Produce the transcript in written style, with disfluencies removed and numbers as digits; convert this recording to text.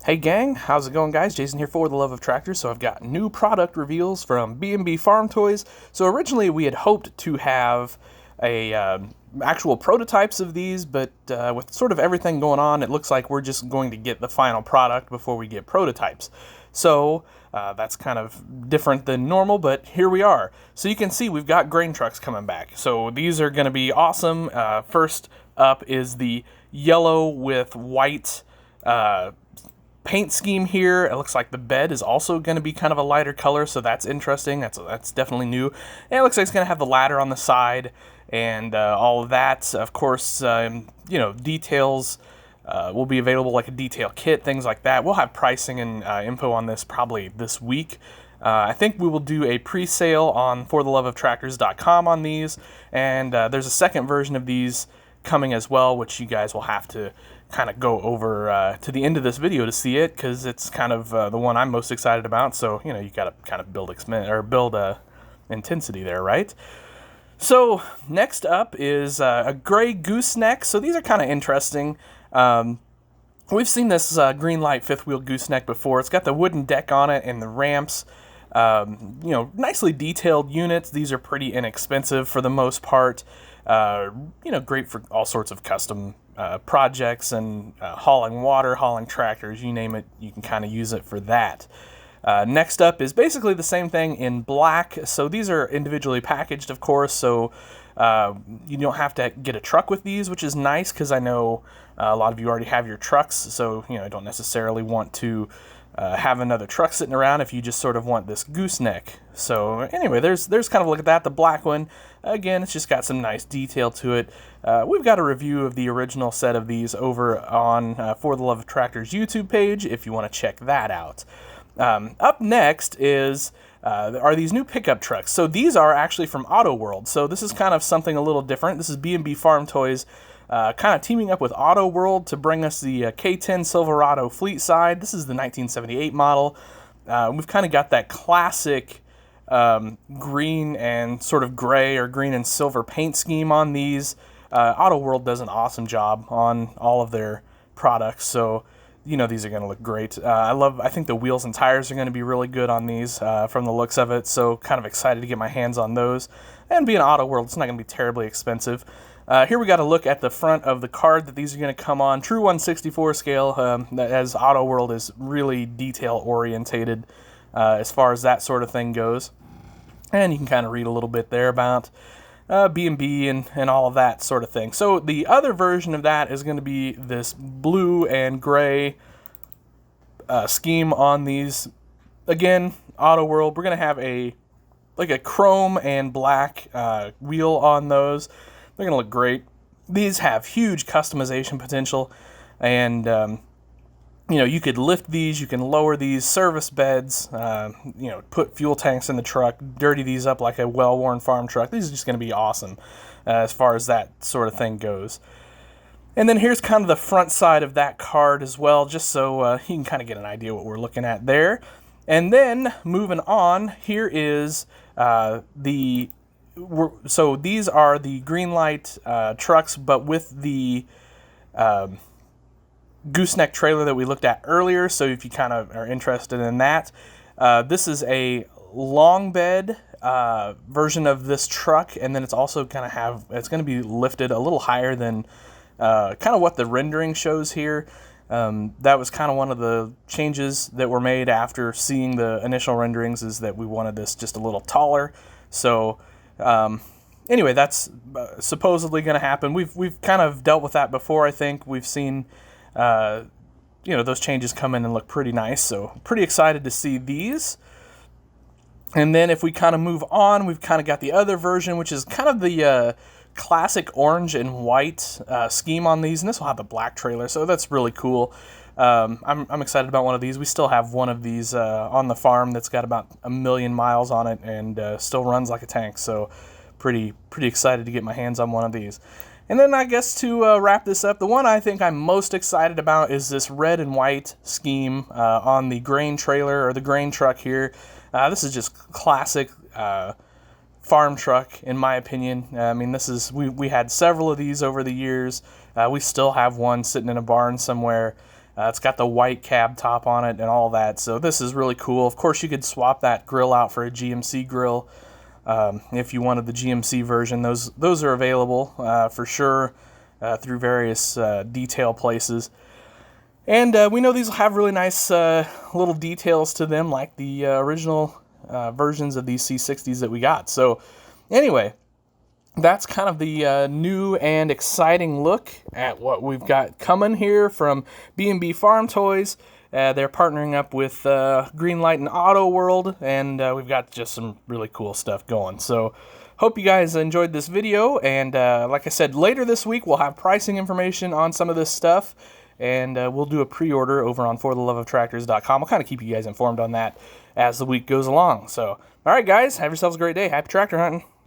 Hey gang, how's it going guys? Jason here for The Love of Tractors. So I've got new product reveals from B&B Farm Toys. So originally we had hoped to have actual prototypes of these, but with sort of everything going on, it looks like we're just going to get the final product before we get prototypes. So that's kind of different than normal, but here we are. So you can see we've got grain trucks coming back. So these are going to be awesome. First up is the yellow with white paint scheme here. It looks like the bed is also going to be kind of a lighter color, so that's interesting. That's definitely new. And it looks like it's going to have the ladder on the side and all of that. Of course, details will be available, like a detail kit, things like that. We'll have pricing and info on this probably this week. I think we will do a pre-sale on fortheloveoftractors.com on these, and there's a second version of these coming as well, which you guys will have to kind of go over to the end of this video to see it, because it's kind of the one I'm most excited about. So you got to kind of build intensity there, right? So next up is a gray gooseneck. So these are kind of interesting. We've seen this green light fifth wheel gooseneck before. It's got the wooden deck on it and the ramps. Nicely detailed units. These are pretty inexpensive for the most part. Great for all sorts of custom projects and hauling water, hauling tractors, you name it, you can kind of use it for that. Next up is basically the same thing in black. So these are individually packaged, of course, so you don't have to get a truck with these, which is nice, because I know a lot of you already have your trucks, so don't necessarily want to have another truck sitting around if you just sort of want this gooseneck. So anyway, there's kind of a look at that. The black one, again, it's just got some nice detail to it. We've got a review of the original set of these over on For the Love of Tractors YouTube page if you want to check that out. Up next are these new pickup trucks. So these are actually from Auto World. So this is kind of something a little different. This is B&B Farm Toys kind of teaming up with Auto World to bring us the K10 Silverado fleet side. This is the 1978 model. We've kind of got that classic green and sort of gray or green and silver paint scheme on these. Auto World does an awesome job on all of their products, so these are going to look great. I think the wheels and tires are going to be really good on these from the looks of it, so kind of excited to get my hands on those. And being Auto World, it's not going to be terribly expensive. Here we got to look at the front of the card that these are going to come on. True 1/64 scale, as Auto World is really detail orientated as far as that sort of thing goes. And you can kind of read a little bit there about B&B and all of that sort of thing. So the other version of that is going to be this blue and gray scheme on these. Again, Auto World, we're going to have a chrome and black wheel on those. They're going to look great. These have huge customization potential, and you could lift these, you can lower these, service beds, put fuel tanks in the truck, dirty these up like a well-worn farm truck. These are just going to be awesome as far as that sort of thing goes. And then here's kind of the front side of that card as well, just so you can kind of get an idea what we're looking at there. And then moving on, here is so these are the green light trucks, but with the gooseneck trailer that we looked at earlier. So if you kind of are interested in that, this is a long bed version of this truck, and then it's also going to be lifted a little higher than kind of what the rendering shows here. That was kind of one of the changes that were made after seeing the initial renderings, is that we wanted this just a little taller. So anyway, that's supposedly going to happen. We've kind of dealt with that before. I think we've seen those changes come in and look pretty nice, so pretty excited to see these. And then if we kind of move on, we've kind of got the other version, which is kind of the classic orange and white scheme on these, and this will have a black trailer, so that's really cool. I'm excited about one of these. We still have one of these on the farm that's got about 1 million miles on it and still runs like a tank, so pretty excited to get my hands on one of these. And then I guess to wrap this up, the one I think I'm most excited about is this red and white scheme on the grain trailer, or the grain truck here. This is just classic farm truck, in my opinion. I mean, we had several of these over the years. We still have one sitting in a barn somewhere. It's got the white cab top on it and all that, so this is really cool. Of course, you could swap that grill out for a GMC grill if you wanted the GMC version. Those are available for sure through various detail places. And we know these will have really nice little details to them, like the original versions of these C60s that we got. So anyway, that's kind of the new and exciting look at what we've got coming here from B&B Farm Toys. They're partnering up with Greenlight and Auto World, and we've got just some really cool stuff going. So hope you guys enjoyed this video, and like I said, later this week we'll have pricing information on some of this stuff, and we'll do a pre-order over on fortheloveoftractors.com. I'll kind of keep you guys informed on that as the week goes along. So, all right, guys, have yourselves a great day. Happy tractor hunting.